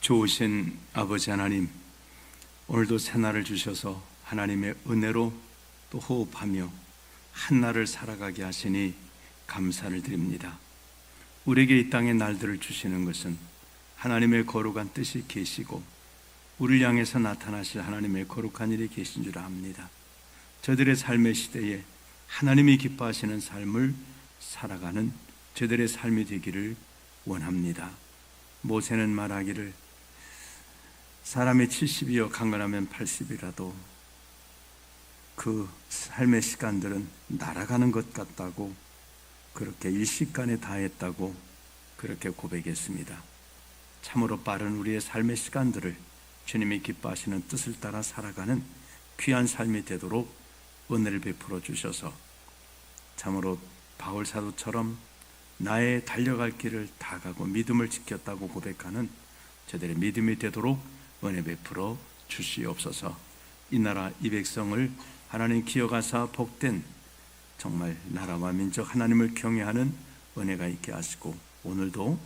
좋으신 아버지 하나님, 오늘도 새날을 주셔서 하나님의 은혜로 또 호흡하며 한날을 살아가게 하시니 감사를 드립니다. 우리에게 이 땅의 날들을 주시는 것은 하나님의 거룩한 뜻이 계시고 우리를 향해서 나타나실 하나님의 거룩한 일이 계신 줄 압니다. 저들의 삶의 시대에 하나님이 기뻐하시는 삶을 살아가는 저들의 삶이 되기를 원합니다. 모세는 말하기를 사람이 70이요 강건하면 80이라도 그 삶의 시간들은 날아가는 것 같다고, 그렇게 일시간에 다했다고 그렇게 고백했습니다. 참으로 빠른 우리의 삶의 시간들을 주님이 기뻐하시는 뜻을 따라 살아가는 귀한 삶이 되도록 은혜를 베풀어 주셔서 참으로 바울 사도처럼 나의 달려갈 길을 다 가고 믿음을 지켰다고 고백하는 저들의 믿음이 되도록 은혜 베풀어 주시옵소서. 이 나라 이 백성을 하나님 기억하사 복된 정말 나라와 민족 하나님을 경외하는 은혜가 있게 하시고, 오늘도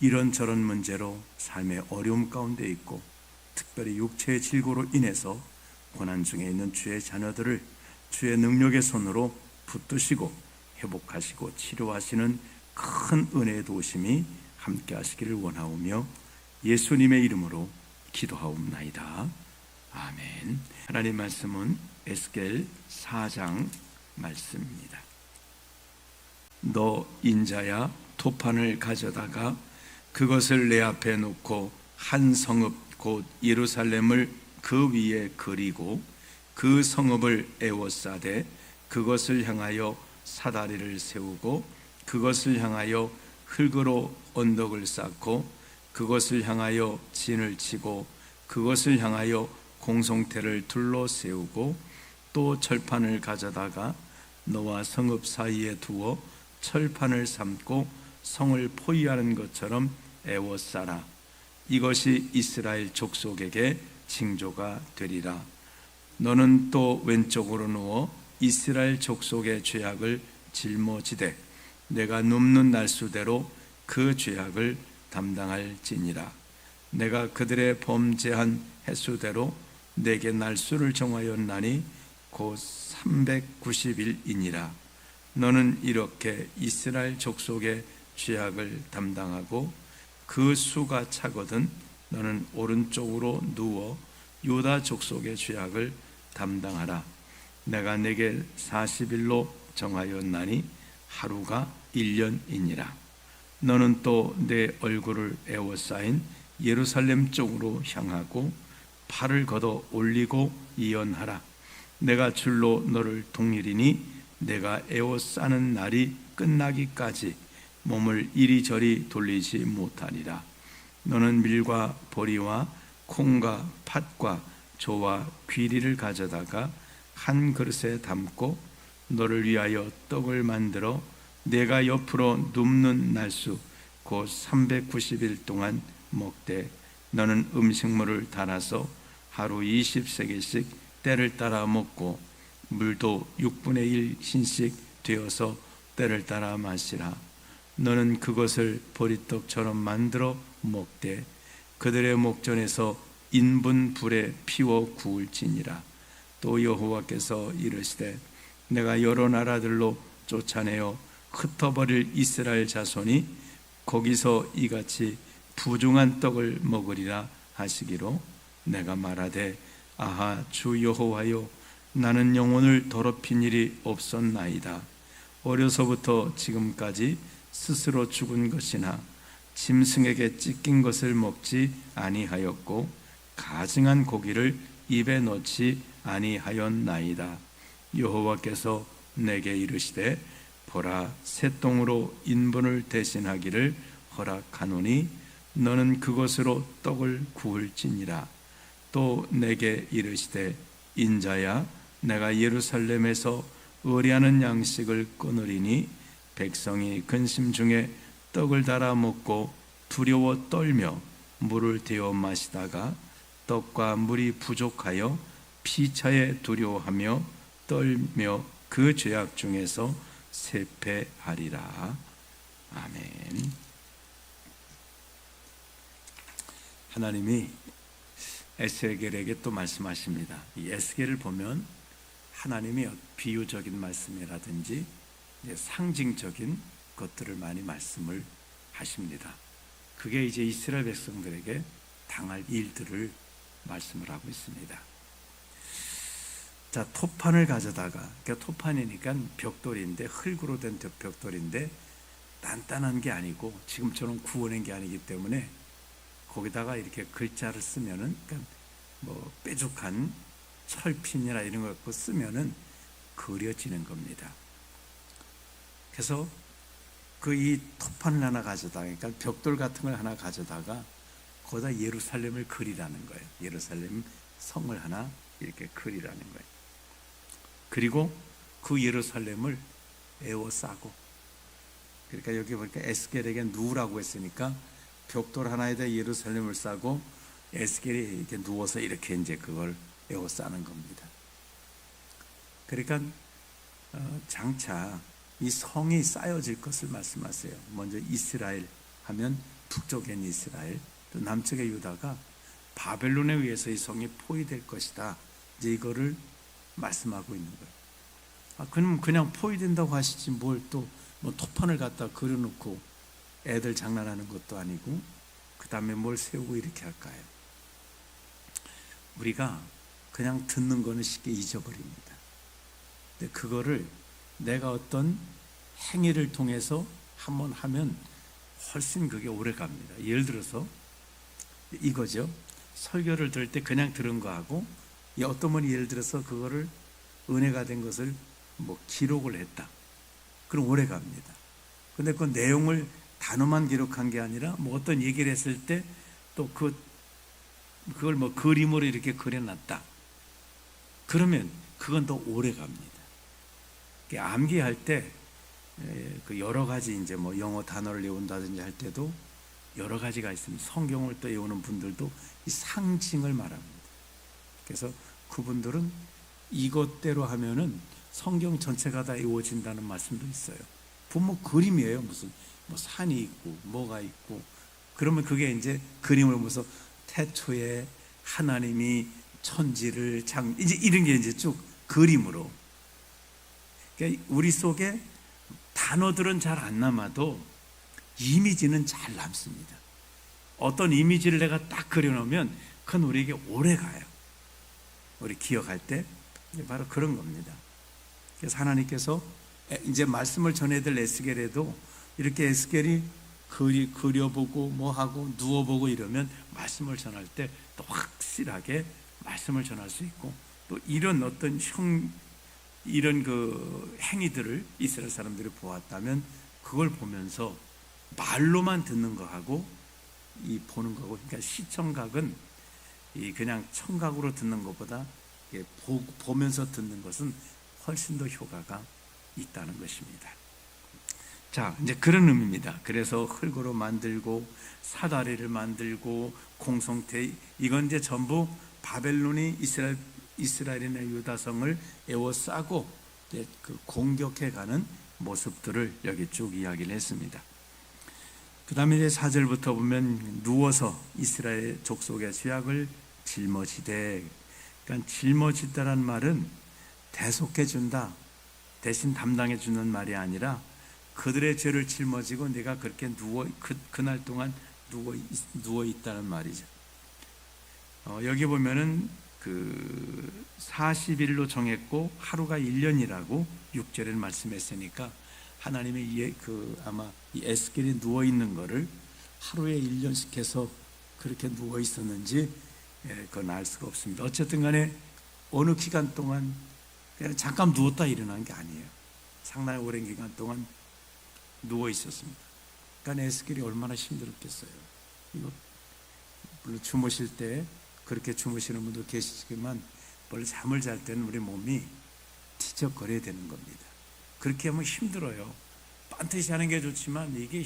이런저런 문제로 삶의 어려움 가운데 있고 특별히 육체의 질고로 인해서 고난 중에 있는 주의 자녀들을 주의 능력의 손으로 붙드시고 회복하시고 치료하시는 큰 은혜의 도우심이 함께 하시기를 원하오며 예수님의 이름으로 기도하옵나이다. 아멘. 하나님 말씀은 에스겔 4장 말씀입니다. 너 인자야, 토판을 가져다가 그것을 내 앞에 놓고 한 성읍 곧 예루살렘을 그 위에 그리고 그 성읍을 에워싸되 그것을 향하여 사다리를 세우고 그것을 향하여 흙으로 언덕을 쌓고 그것을 향하여 진을 치고 그것을 향하여 공성태를 둘러 세우고 또 철판을 가져다가 너와 성읍 사이에 두어 철판을 삼고 성을 포위하는 것처럼 에워싸라. 이것이 이스라엘 족속에게 징조가 되리라. 너는 또 왼쪽으로 누워 이스라엘 족속의 죄악을 짊어지되 내가 눕는 날수대로 그 죄악을 담당할지니라. 내가 그들의 범죄한 횟수대로 내게 날수를 정하였나니 곧 390일이니라. 너는 이렇게 이스라엘 족속의 죄악을 담당하고 그 수가 차거든 너는 오른쪽으로 누워 유다 족속의 죄악을 담당하라. 내가 내게 40일로 정하였나니 하루가 1년이니라. 너는 또 내 얼굴을 에워싸인 예루살렘 쪽으로 향하고 팔을 걷어 올리고 이언하라. 내가 줄로 너를 동일이니 내가 에워싸는 날이 끝나기까지 몸을 이리저리 돌리지 못하리라. 너는 밀과 보리와 콩과 팥과 조와 귀리를 가져다가 한 그릇에 담고 너를 위하여 떡을 만들어 내가 옆으로 눕는 날수 곧 390일 동안 먹되 너는 음식물을 달아서 하루 20세겔씩 때를 따라 먹고 물도 6분의 1 흰씩 되어서 때를 따라 마시라. 너는 그것을 보리떡처럼 만들어 먹되 그들의 목전에서 인분 불에 피워 구울지니라. 또 여호와께서 이르시되 내가 여러 나라들로 쫓아내어 흩어버릴 이스라엘 자손이 거기서 이같이 부중한 떡을 먹으리라 하시기로 내가 말하되 아하 주 여호와여, 나는 영혼을 더럽힌 일이 없었나이다. 어려서부터 지금까지 스스로 죽은 것이나 짐승에게 찢긴 것을 먹지 아니하였고 가증한 고기를 입에 넣지 아니하였나이다. 여호와께서 내게 이르시되 보라, 새똥으로 인분을 대신하기를 허락하노니 너는 그것으로 떡을 구울지니라. 또 내게 이르시되 인자야, 내가 예루살렘에서 의뢰하는 양식을 끊으리니 백성이 근심 중에 떡을 달아 먹고 두려워 떨며 물을 데워 마시다가 떡과 물이 부족하여 피차에 두려워하며 떨며 그 죄악 중에서 세패하리라. 아멘. 하나님이 에스겔에게 또 말씀하십니다. 이 에스겔을 보면 하나님이 비유적인 말씀이라든지 상징적인 것들을 많이 말씀을 하십니다. 그게 이제 이스라엘 백성들에게 당할 일들을 말씀을 하고 있습니다. 자, 토판을 가져다가, 그러니까 토판이니까 벽돌인데, 흙으로 된 벽돌인데 단단한 게 아니고 지금처럼 구워낸 게 아니기 때문에 거기다가 이렇게 글자를 쓰면은, 그러니까 뭐 뾰족한 철핀이나 이런 거 갖고 쓰면은 그려지는 겁니다. 그래서 그 이 토판을 하나 가져다가, 그러니까 벽돌 같은 걸 하나 가져다가 거기다 예루살렘을 그리라는 거예요. 예루살렘 성을 하나 이렇게 그리라는 거예요. 그리고 그 예루살렘을 에워싸고, 그러니까 여기 보니까 에스겔에게 누우라고 했으니까 벽돌 하나에다 예루살렘을 싸고 에스겔이 이렇게 누워서 이렇게 이제 그걸 에워싸는 겁니다. 그러니까 장차 이 성이 쌓여질 것을 말씀하세요. 먼저 이스라엘 하면 북쪽엔 이스라엘, 또 남쪽의 유다가 바벨론에 의해서 이 성이 포위될 것이다. 이제 이거를 말씀하고 있는 거예요. 그럼 그냥 포위된다고 하시지 뭘 또 뭐 토판을 갖다 그려놓고 애들 장난하는 것도 아니고 그 다음에 뭘 세우고 이렇게 할까요? 우리가 그냥 듣는 거는 쉽게 잊어버립니다. 근데 그거를 내가 어떤 행위를 통해서 한번 하면 훨씬 그게 오래 갑니다. 예를 들어서 이거죠. 설교를 들을 때 그냥 들은 거하고 어떤 분이 예를 들어서 그거를 은혜가 된 것을 뭐 기록을 했다. 그럼 오래 갑니다. 근데 그 내용을 단어만 기록한 게 아니라 뭐 어떤 얘기를 했을 때 또 그걸 뭐 그림으로 이렇게 그려놨다. 그러면 그건 더 오래 갑니다. 암기할 때 그 여러 가지 이제 뭐 영어 단어를 외운다든지 할 때도 여러 가지가 있습니다. 성경을 또 외우는 분들도 이 상징을 말합니다. 그래서 그분들은 이것대로 하면은 성경 전체가 다 외워진다는 말씀도 있어요. 보면 그림이에요. 무슨 뭐 산이 있고 뭐가 있고 그러면 그게 이제 그림을 보면서 태초에 하나님이 천지를 이제 이런 게 이제 쭉 그림으로. 그러니까 우리 속에 단어들은 잘 안 남아도 이미지는 잘 남습니다. 어떤 이미지를 내가 딱 그려놓으면 그건 우리에게 오래 가요. 우리 기억할 때 바로 그런 겁니다. 그래서 하나님께서 이제 말씀을 전해드릴 에스겔에도 이렇게 에스겔이 그려보고 뭐하고 누워보고 이러면 말씀을 전할 때 또 확실하게 말씀을 전할 수 있고 또 이런 어떤 이런 그 행위들을 이스라엘 사람들이 보았다면 그걸 보면서 말로만 듣는 거하고 이 보는 거고, 그러니까 시청각은 이 그냥 청각으로 듣는 것보다 보면서 듣는 것은 훨씬 더 효과가 있다는 것입니다. 자, 이제 그런 의미입니다. 그래서 흙으로 만들고 사다리를 만들고 공성태, 이건 이제 전부 바벨론이 이스라엘이나 유다성을 에워싸고 그 공격해가는 모습들을 여기 쭉 이야기를 했습니다. 그 다음에 이제 4절부터 보면 누워서 이스라엘 족속의 죄악을 짊어지되, 그러니까 짊어지다란 말은 대속해준다, 대신 담당해주는 말이 아니라 그들의 죄를 짊어지고 내가 그렇게 그날 동안 누워 있다는 말이죠. 여기 보면은 그 40일로 정했고 하루가 1년이라고 6절에 말씀했으니까 하나님이 아마 이 에스겔이 누워 있는 거를 하루에 1년씩 해서 그렇게 누워 있었는지 그건 알 수가 없습니다. 어쨌든 간에 어느 기간 동안 그냥 잠깐 누웠다 일어난 게 아니에요. 상당히 오랜 기간 동안 누워 있었습니다. 그러니까 에스겔이 얼마나 힘들었겠어요. 이거 물론 주무실 때 그렇게 주무시는 분도 계시지만 원래 잠을 잘 때는 우리 몸이 뒤척거려야 되는 겁니다. 그렇게 하면 힘들어요. 반드시 하는 게 좋지만 이게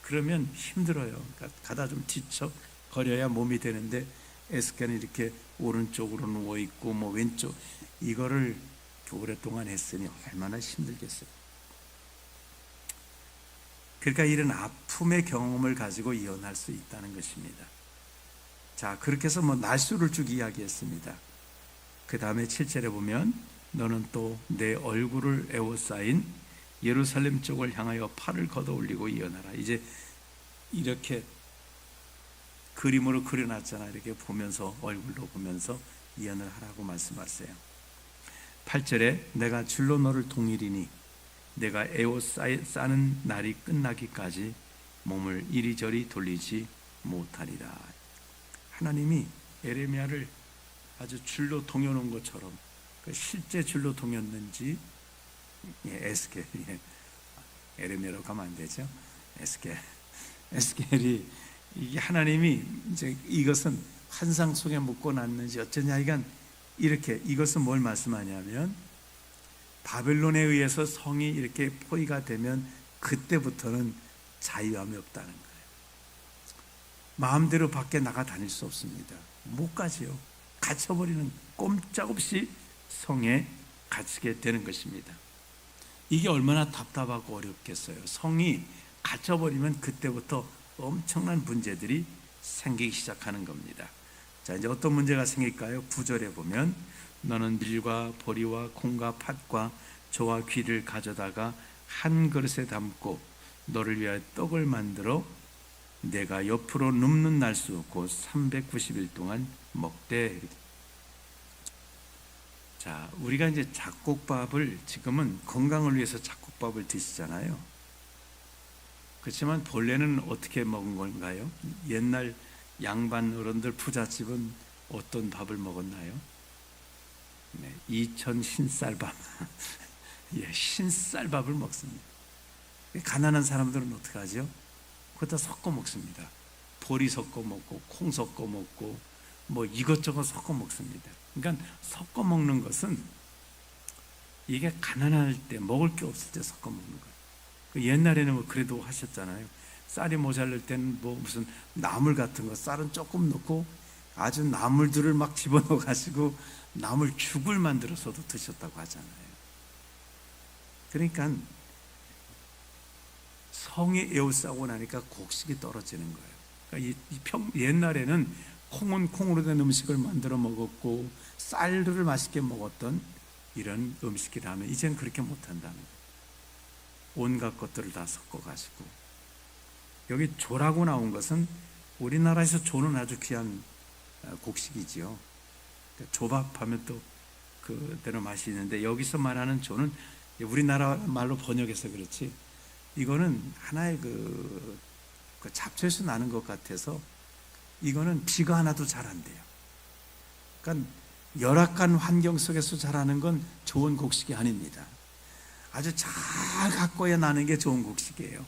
그러면 힘들어요. 그러니까 가다 좀 뒤척거려야 몸이 되는데 에스겔은 이렇게 오른쪽으로 누워 있고 뭐 왼쪽, 이거를 오랫동안 했으니 얼마나 힘들겠어요. 그러니까 이런 아픔의 경험을 가지고 예언할 수 있다는 것입니다. 자, 그렇게 해서 뭐 날수를 쭉 이야기했습니다. 그 다음에 7절에 보면 너는 또 내 얼굴을 에워싸인 예루살렘 쪽을 향하여 팔을 걷어 올리고 이어나라. 이제 이렇게 그림으로 그려놨잖아. 이렇게 보면서, 얼굴로 보면서 이언을 하라고 말씀하세요. 8절에 내가 줄로 너를 동일이니 내가 에워싸는 날이 끝나기까지 몸을 이리저리 돌리지 못하리라. 하나님이 에레미야를 아주 줄로 동여놓은 것처럼, 실제 줄로 동였는지, 에스겔, 에레미야로 가면 안 되죠. 에스겔이 이게 하나님이 이제 이것은 환상 속에 묶어놨는지 어쩌냐, 이건 이렇게, 이것은 뭘 말씀하냐면 바벨론에 의해서 성이 이렇게 포위가 되면 그때부터는 자유함이 없다는 거예요. 마음대로 밖에 나가 다닐 수 없습니다. 못 가지요. 갇혀버리는, 꼼짝없이 성에 갇히게 되는 것입니다. 이게 얼마나 답답하고 어렵겠어요. 성이 갇혀버리면 그때부터 엄청난 문제들이 생기기 시작하는 겁니다. 자, 이제 어떤 문제가 생길까요? 9절에 보면 너는 밀과 보리와 콩과 팥과 저와 귀를 가져다가 한 그릇에 담고 너를 위하여 떡을 만들어 내가 옆으로 눕는 날수 곧 390일 동안 먹되. 자, 우리가 이제 잡곡밥을, 지금은 건강을 위해서 잡곡밥을 드시잖아요. 그렇지만 본래는 어떻게 먹은 건가요? 옛날 양반 어른들, 부잣집은 어떤 밥을 먹었나요? 네, 이천 신쌀밥. 예, 신쌀밥을 먹습니다. 가난한 사람들은 어떻게 하죠? 그거 다 섞어 먹습니다. 보리 섞어 먹고, 콩 섞어 먹고, 뭐 이것저것 섞어 먹습니다. 그러니까 섞어 먹는 것은 이게 가난할 때, 먹을 게 없을 때 섞어 먹는 거예요. 옛날에는 뭐 그래도 하셨잖아요. 쌀이 모자랄 때는 뭐 무슨 나물 같은 거, 쌀은 조금 넣고 아주 나물들을 막 집어넣어 가지고 나물 죽을 만들어서도 드셨다고 하잖아요. 그러니까 성에 에워싸고 나니까 곡식이 떨어지는 거예요. 그러니까 옛날에는 콩은 콩으로 된 음식을 만들어 먹었고 쌀들을 맛있게 먹었던 이런 음식이라면 이제는 그렇게 못한다는 거예요. 온갖 것들을 다 섞어가지고. 여기 조라고 나온 것은 우리나라에서 조는 아주 귀한 곡식이지요. 조밥하면 또 그대로 맛이 있는데, 여기서 말하는 조는 우리나라 말로 번역해서 그렇지, 이거는 하나의 그 잡초에서 나는 것 같아서 이거는 비가 하나도 잘 안 돼요. 그러니까 열악한 환경 속에서 자라는 건 좋은 곡식이 아닙니다. 아주 잘 가꿔야 나는 게 좋은 곡식이에요.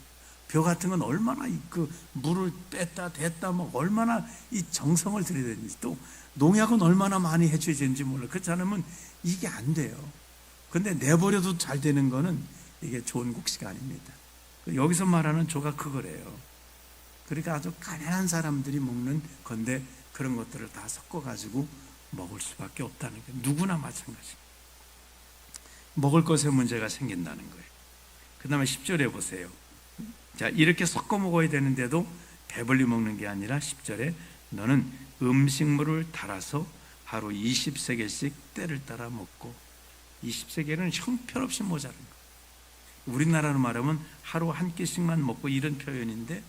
벼 같은 건 얼마나 그 물을 뺐다 댔다 뭐 얼마나 이 정성을 들여야 되는지, 또 농약은 얼마나 많이 해줘야 되는지 몰라요. 그렇지 않으면 이게 안 돼요. 근데 내버려도 잘 되는 거는 이게 좋은 곡식이 아닙니다. 여기서 말하는 조가 그거래요. 그러니까 아주 가난한 사람들이 먹는 건데 그런 것들을 다 섞어가지고 먹을 수밖에 없다는 게 누구나 마찬가지. 먹을 것에 문제가 생긴다는 거예요. 그 다음에 10절에 보세요. 자, 이렇게 섞어 먹어야 되는데도 배불리 먹는 게 아니라 10절에 너는 음식물을 달아서 하루 20세겔씩 때를 따라 먹고, 20세겔은 형편없이 모자란 거예요. 우리나라로 말하면 하루 한 끼씩만 먹고 이런 표현인데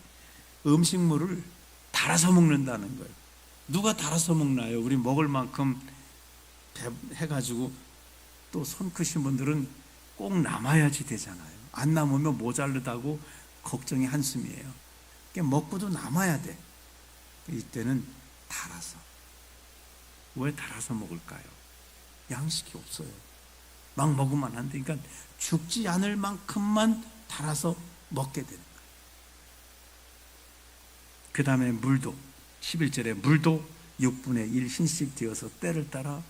음식물을 달아서 먹는다는 거예요. 누가 달아서 먹나요? 우리 먹을 만큼 해가지고 또 손 크신 분들은 꼭 남아야지 되잖아요. 안 남으면 모자르다고 걱정이 한숨이에요. 그러니까 먹고도 남아야 돼. 이때는 달아서. 왜 달아서 먹을까요? 양식이 없어요. 막 먹으면 안 돼. 그러니까 죽지 않을 만큼만 달아서 먹게 되는 거예요. 그 다음에 물도, 11절에 물도 6분의 1 흰씩 되어서 때를 따라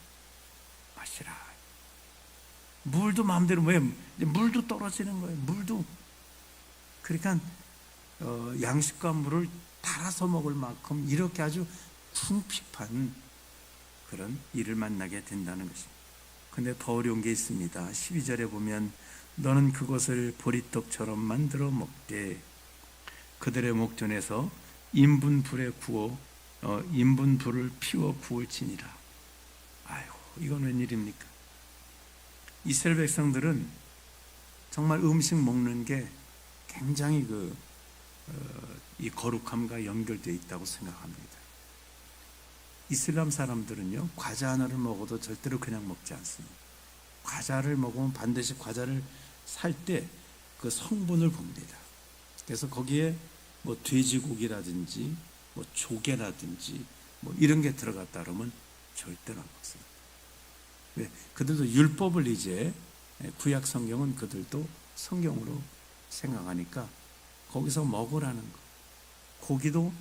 마시라. 물도 마음대로, 왜? 물도 떨어지는 거예요. 물도. 그러니까 양식과 물을 달아서 먹을 만큼 이렇게 아주 궁핍한 그런 일을 만나게 된다는 것입니다. 근데 더 어려운 게 있습니다. 12절에 보면 너는 그것을 보리떡처럼 만들어 먹되 그들의 목전에서 인분 불에 구워 인분 불을 피워 구울지니라. 아이고, 이건 웬일입니까? 이스라엘 백성들은 정말 음식 먹는 게 굉장히 이 거룩함과 연결되어 있다고 생각합니다. 이슬람 사람들은요, 과자 하나를 먹어도 절대로 그냥 먹지 않습니다. 과자를 먹으면 반드시 과자를 살 때 그 성분을 봅니다. 그래서 거기에 뭐 돼지고기라든지 뭐 조개라든지 뭐 이런 게 들어갔다 그러면 절대로 안 먹습니다. 왜? 그들도 율법을 이제 구약 성경은 그들도 성경으로 생각하니까 거기서 먹으라는 거. 고기도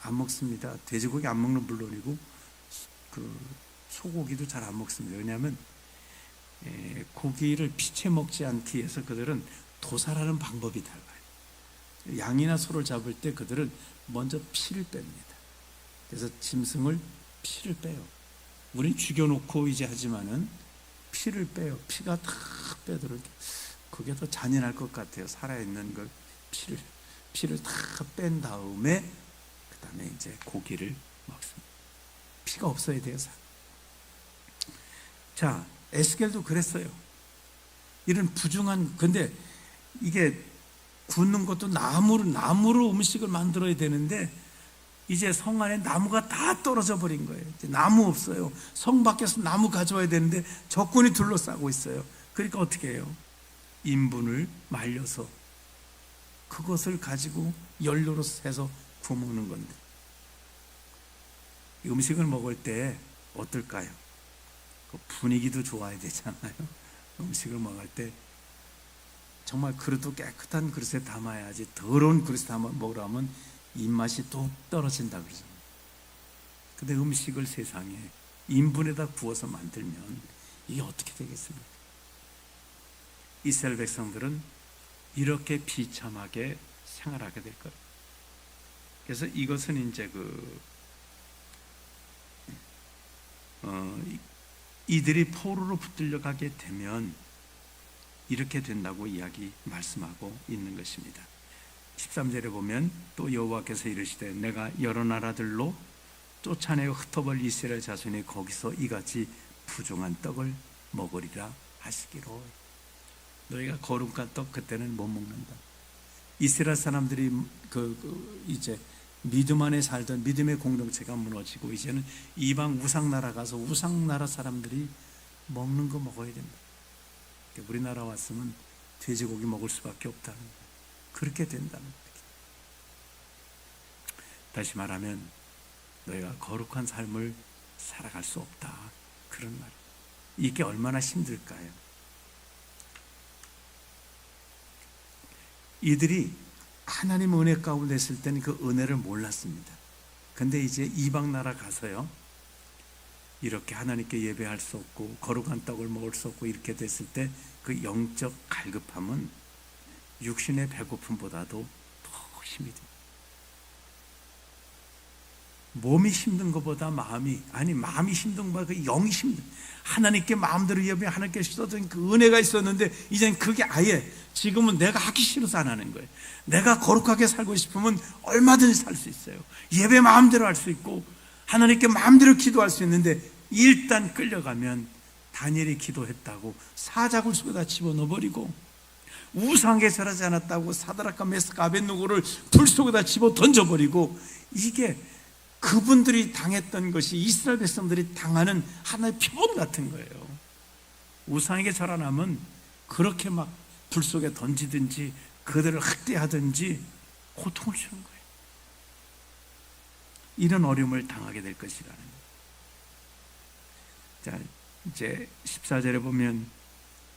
안 먹습니다. 돼지고기 안 먹는 물론이고 소고기도 잘 안 먹습니다. 왜냐하면 고기를 피채 먹지 않기 위해서 그들은 도살하는 방법이 달라요. 양이나 소를 잡을 때 그들은 먼저 피를 뺍니다. 그래서 짐승을 피를 빼요. 우린 죽여놓고 이제 하지만은 피를 빼요. 피가 다 빼도록. 그게 더 잔인할 것 같아요. 살아있는 걸 피를 다 뺀 다음에 그 다음에 이제 고기를 먹습니다. 피가 없어야 돼요. 자, 에스겔도 그랬어요. 이런 부중한, 근데 이게 굽는 것도 나무로 음식을 만들어야 되는데 이제 성 안에 나무가 다 떨어져 버린 거예요. 이제 나무 없어요. 성 밖에서 나무 가져와야 되는데 적군이 둘러싸고 있어요. 그러니까 어떻게 해요? 인분을 말려서 그것을 가지고 연료로 해서 구워 먹는 건데, 음식을 먹을 때 어떨까요? 그 분위기도 좋아야 되잖아요. 음식을 먹을 때 정말 그릇도 깨끗한 그릇에 담아야지, 더러운 그릇에 담아 먹으라면 입맛이 뚝 떨어진다 그러잖아요. 근데 음식을 세상에 인분에다 구워서 만들면 이게 어떻게 되겠습니까? 이스라엘 백성들은 이렇게 비참하게 생활하게 될 거예요. 그래서 이것은 이제 이들이 포로로 붙들려 가게 되면 이렇게 된다고 말씀하고 있는 것입니다. 13절에 보면 또 여호와께서 이르시되 내가 여러 나라들로 쫓아내어 흩어버릴 이스라엘 자손이 거기서 이같이 부정한 떡을 먹으리라 하시기로. 너희가 거룩한 떡 그때는 못 먹는다. 이스라엘 사람들이 이제 믿음 안에 살던 믿음의 공동체가 무너지고 이제는 이방 우상나라 가서 우상나라 사람들이 먹는 거 먹어야 된다. 우리나라 왔으면 돼지고기 먹을 수밖에 없다는 거예요. 그렇게 된다는 거예요. 다시 말하면 너희가 거룩한 삶을 살아갈 수 없다, 그런 말. 이게 얼마나 힘들까요? 이들이 하나님 은혜 가운데 있을 때는 그 은혜를 몰랐습니다. 근데 이제 이방 나라 가서요, 이렇게 하나님께 예배할 수 없고 거룩한 떡을 먹을 수 없고 이렇게 됐을 때 그 영적 갈급함은 육신의 배고픔보다도 더 힘이 듭니다. 몸이 힘든 것보다 마음이 힘든 것보다 그 영이 힘든, 하나님께 마음대로 예배, 하나님께 쏟은 그 은혜가 있었는데 이제는 그게 아예 지금은 내가 하기 싫어서 안 하는 거예요. 내가 거룩하게 살고 싶으면 얼마든지 살 수 있어요. 예배 마음대로 할 수 있고 하나님께 마음대로 기도할 수 있는데, 일단 끌려가면 다니엘이 기도했다고 사자굴 속에다 집어넣어버리고, 우상에 절하지 않았다고 사드락과 메삭과 아벳느고를 불 속에다 집어 던져버리고, 이게 그분들이 당했던 것이 이스라엘 백성들이 당하는 하나의 표본 같은 거예요. 우상에게 절 안 하면 그렇게 막 불 속에 던지든지 그들을 학대하든지 고통을 주는 거예요. 이런 어려움을 당하게 될 것이라는 거예요. 자, 이제 14절에 보면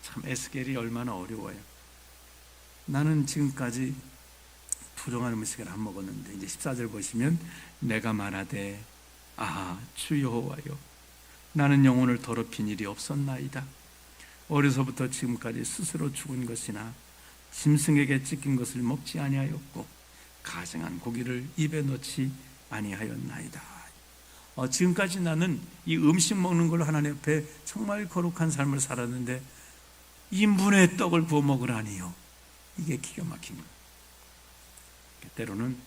참 에스겔이 얼마나 어려워요. 나는 지금까지 부정한 음식을 안 먹었는데, 이제 14절 보시면 내가 말하되 아하 주 여호와여, 나는 영혼을 더럽힌 일이 없었나이다. 어려서부터 지금까지 스스로 죽은 것이나 짐승에게 찢긴 것을 먹지 아니하였고 가증한 고기를 입에 넣지 아니하였나이다. 지금까지 나는 이 음식 먹는 걸로 하나님 앞에 정말 거룩한 삶을 살았는데 인분의 떡을 구워 먹으라니요. 이게 기가 막힌 거예요. 때로는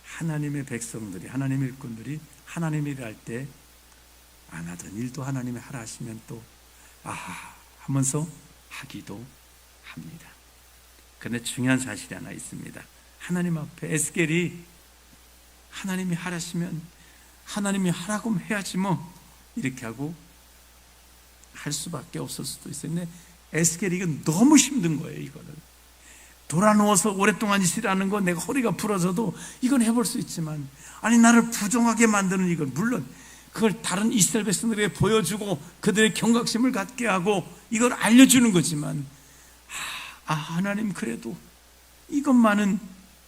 하나님의 백성들이, 하나님의 일꾼들이 하나님이 일할 때 안 하던 일도 하나님이 하라 하시면 또 아하 하면서 하기도 합니다. 그런데 중요한 사실이 하나 있습니다. 하나님 앞에 에스겔이 하나님이 하라시면 하나님이 하라고 해야지 뭐 이렇게 하고 할 수밖에 없을 수도 있어요. 근데 에스겔이 이건 너무 힘든 거예요. 이거는 돌아 누워서 오랫동안 있으라는 거, 내가 허리가 부러져도 이건 해볼 수 있지만, 아니 나를 부정하게 만드는 이건, 물론 그걸 다른 이스라엘 백성들에게 보여주고 그들의 경각심을 갖게 하고 이걸 알려주는 거지만, 하나님 그래도 이것만은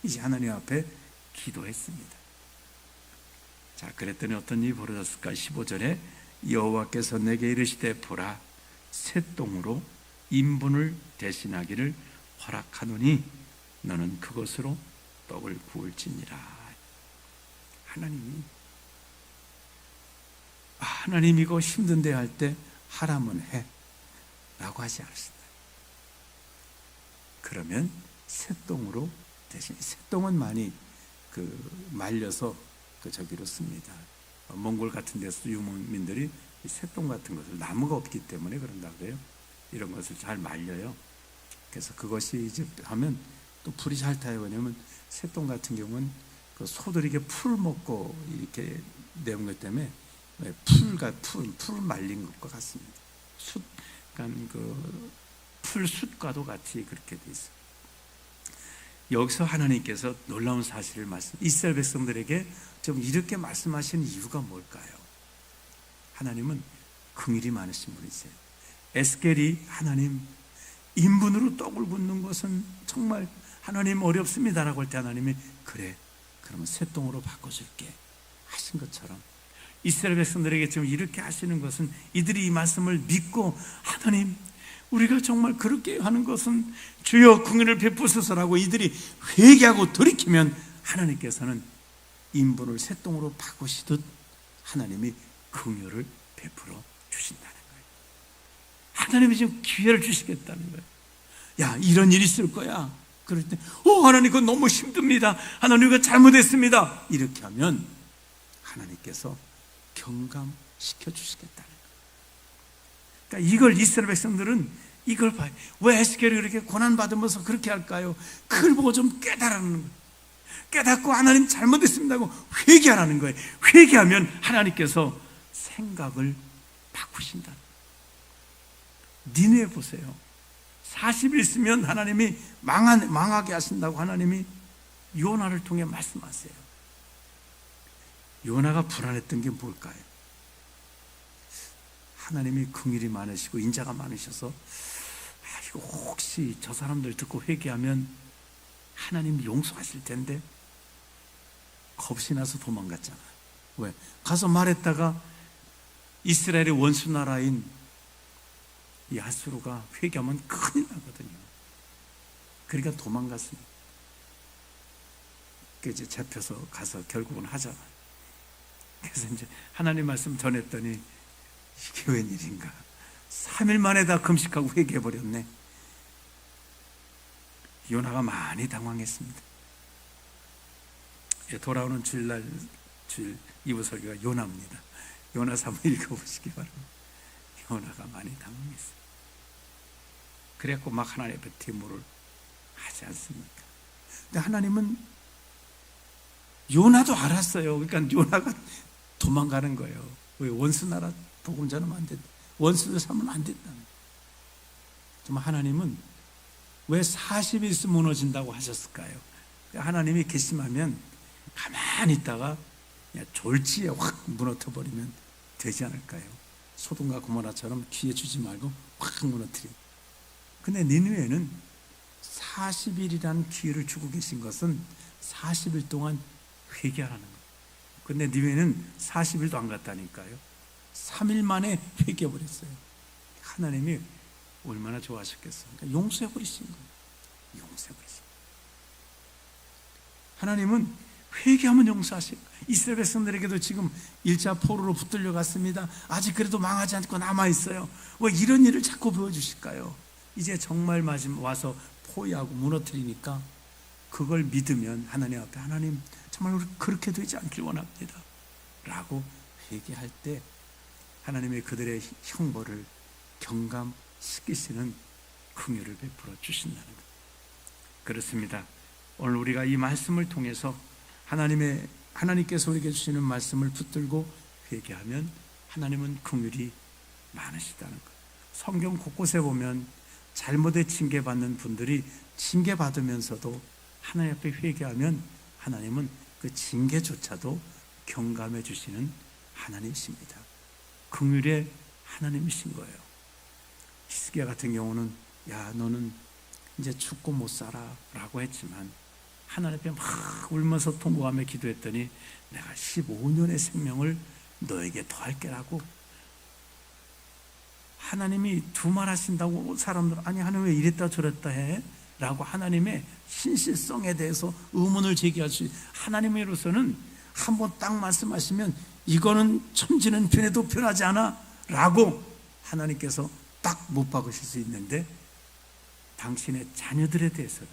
이제 하나님 앞에 기도했습니다. 자, 그랬더니 어떤 일이 벌어졌을까? 15절에 여호와께서 내게 이르시되 보라, 셋동으로 인분을 대신하기를 허락하노니 너는 그것으로 떡을 구울지니라. 하나님 이거 힘든데 할 때 하라면 해 라고 하지 않았습니다. 그러면 셋동으로 대신, 셋동은 많이 말려서 저기로 씁니다. 몽골 같은 데서도 유목민들이 셋동 같은 것을, 나무가 없기 때문에 그런다고 해요. 이런 것을 잘 말려요. 그래서 그것이 이제 하면 또 불이 잘 타요. 왜냐하면 셋동 같은 경우는 그 소들이 이렇게 풀 먹고 이렇게 내온 것 때문에 풀 말린 것과 같습니다. 숯, 그러니까 풀숯과도 같이 그렇게 돼 있어요. 여기서 하나님께서 놀라운 사실을 이스라엘 백성들에게 좀 이렇게 말씀하시는 이유가 뭘까요? 하나님은 긍휼이 많으신 분이세요. 에스겔이 하나님 인분으로 떡을 굽는 것은 정말 하나님 어렵습니다라고 할 때 하나님이 그래 그러면 셋동으로 바꿔줄게 하신 것처럼 이스라엘 백성들에게 지금 이렇게 하시는 것은 이들이 이 말씀을 믿고 하나님 우리가 정말 그렇게 하는 것은 주여 긍휼을 베푸소서라고 이들이 회개하고 돌이키면 하나님께서는 인분을 셋동으로 바꾸시듯 하나님이 긍휼을 베풀어 주신다는 거예요. 하나님이 지금 기회를 주시겠다는 거예요. 야, 이런 일이 있을 거야. 그럴 때 하나님 그건 너무 힘듭니다. 하나님 이거 잘못했습니다. 이렇게 하면 하나님께서 경감시켜 주시겠다는 거예요. 그러니까 이걸 이스라엘 백성들은 이걸 봐요. 왜 에스겔이 그렇게 고난받으면서 그렇게 할까요? 그걸 보고 좀 깨달으라는 거예요. 깨닫고 하나님 잘못했습니다고 회개하라는 거예요. 회개하면 하나님께서 생각을 바꾸신다. 니느웨 보세요. 40일 있으면 하나님이 망하게 하신다고 하나님이 요나를 통해 말씀하세요. 요나가 불안했던 게 뭘까요? 하나님이 긍휼이 많으시고 인자가 많으셔서 이거 혹시 저 사람들 듣고 회개하면 하나님 용서하실 텐데 겁이 나서 도망갔잖아요. 왜? 가서 말했다가 이스라엘의 원수 나라인 이 하수르가 회개하면 큰일 나거든요. 그러니까 도망갔습니다. 이제 잡혀서 가서 결국은 하잖아요. 그래서 이제 하나님 말씀 전했더니 이게 웬일인가? 3일 만에 다 금식하고 회개해버렸네. 요나가 많이 당황했습니다. 돌아오는 주일 2부 설교가 요나입니다. 요나 3을 읽어보시기 바랍니다. 요나가 많이 당황했어요. 그래갖고 막 하나님 앞에 데모를 하지 않습니까? 근데 하나님은 요나도 알았어요. 그러니까 요나가 도망가는 거예요. 왜? 원수 나라 복음 전하면 안 된다. 원수를 삼으면 안 된다. 정말 하나님은 왜 40일 있으면 무너진다고 하셨을까요? 하나님이 괘씸하면 가만히 있다가 그냥 졸지에 확 무너뜨려버리면 되지 않을까요? 소돔과 고모라처럼 기회 주지 말고 확 무너뜨려. 근데 니느웨는 40일이라는 기회를 주고 계신 것은 40일 동안 회개하라는 거예요. 근데 니느웨는 40일도 안 갔다니까요. 3일 만에 회개해버렸어요. 하나님이 얼마나 좋아하셨겠어요. 그러니까 용서해버리신 거예요. 용서해버리신 거예요. 하나님은 회개하면 용서하시고, 이스라엘 백성들에게도 지금 1차 포로로 붙들려 갔습니다. 아직 그래도 망하지 않고 남아있어요. 왜 이런 일을 자꾸 보여주실까요? 이제 정말 마지막 와서 포위하고 무너뜨리니까 그걸 믿으면 하나님 앞에 하나님 정말 우리 그렇게 되지 않길 원합니다 라고 회개할 때 하나님의 그들의 형벌을 경감시키시는 긍휼을 베풀어 주신다는 것. 그렇습니다. 오늘 우리가 이 말씀을 통해서 하나님께서 우리에게 주시는 말씀을 붙들고 회개하면 하나님은 긍휼이 많으시다는 것. 성경 곳곳에 보면 잘못에 징계받는 분들이 징계받으면서도 하나님 앞에 회개하면 하나님은 그 징계조차도 경감해 주시는 하나님이십니다. 긍휼의 하나님이신 거예요. 히스기야 같은 경우는 야 너는 이제 죽고 못 살아 라고 했지만 하나님 앞에 막 울면서 통곡하며 기도했더니 내가 15년의 생명을 너에게 더할게라고. 하나님이 두말하신다고 사람들 아니 하나님 왜 이랬다 저랬다 해? 라고 하나님의 신실성에 대해서 의문을 제기할 수 하나님으로서는 한번 딱 말씀하시면 이거는 천지는 변해도 변하지 않아 라고 하나님께서 딱 못 박으실 수 있는데 당신의 자녀들에 대해서는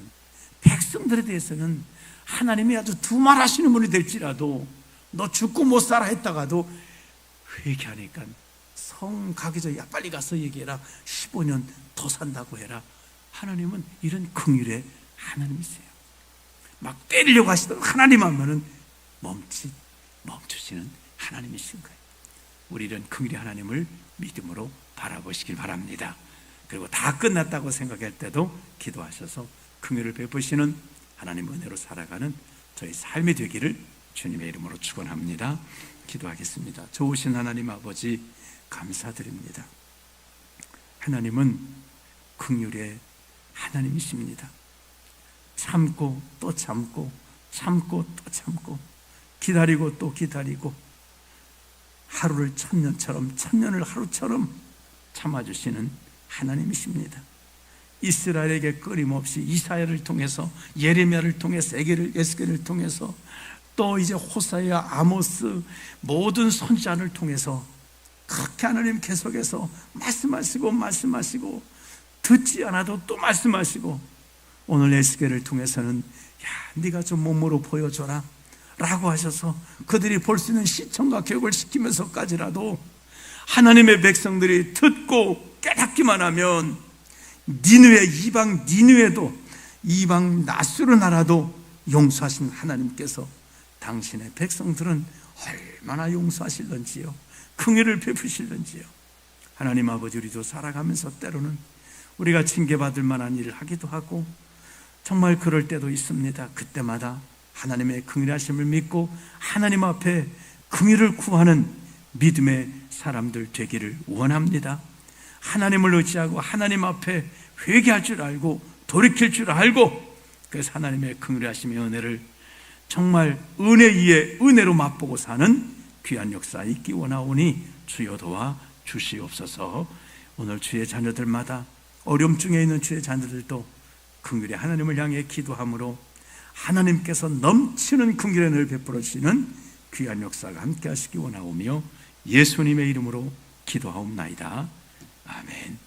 백성들에 대해서는 하나님이 아주 두말하시는 분이 될지라도 너 죽고 못 살아 했다가도 회개하니까 성 가기 전에 야 빨리 가서 얘기해라 15년 더 산다고 해라. 하나님은 이런 긍휼의 하나님이세요. 막 때리려고 하시던 하나님 하면은 멈추시는 하나님이신 거예요. 우리 이런 긍휼의 하나님을 믿음으로 바라보시길 바랍니다. 그리고 다 끝났다고 생각할 때도 기도하셔서 긍휼을 베푸시는 하나님 은혜로 살아가는 저희 삶이 되기를 주님의 이름으로 축원합니다. 기도하겠습니다. 좋으신 하나님 아버지 감사드립니다. 하나님은 긍휼의 하나님이십니다. 참고 또 참고 참고 또 참고 기다리고 또 기다리고 하루를 천년처럼 천년을 하루처럼 참아주시는 하나님이십니다. 이스라엘에게 끊임없이 이사야를 통해서 예레미야를 통해서 에스겔을 통해서 또 이제 호사야 아모스 모든 선지자를 통해서 그렇게 하나님 계속해서 말씀하시고 듣지 않아도 또 말씀하시고 오늘 에스겔을 통해서는 야 네가 좀 몸으로 보여줘라 라고 하셔서 그들이 볼 수 있는 시청과 교육을 시키면서까지라도 하나님의 백성들이 듣고 깨닫기만 하면 이방 니느웨도 이방 나수르 나라도 용서하신 하나님께서 당신의 백성들은 얼마나 용서하실런지요 긍휼을 베푸실런지요. 하나님 아버지 우리도 살아가면서 때로는 우리가 징계받을 만한 일을 하기도 하고 정말 그럴 때도 있습니다. 그때마다 하나님의 긍휼하심을 믿고 하나님 앞에 긍휼을 구하는 믿음의 사람들 되기를 원합니다. 하나님을 의지하고 하나님 앞에 회개할 줄 알고 돌이킬 줄 알고 그래서 하나님의 긍휼하심의 은혜를 정말 은혜 위에 은혜로 맛보고 사는 귀한 역사 있기 원하오니 주여 도와 주시옵소서. 오늘 주의 자녀들마다 어려움 중에 있는 주의 자녀들도 긍휼의 하나님을 향해 기도함으로 하나님께서 넘치는 긍휼의 은혜를 베풀어 주시는 귀한 역사가 함께 하시기 원하오며 예수님의 이름으로 기도하옵나이다. 아멘.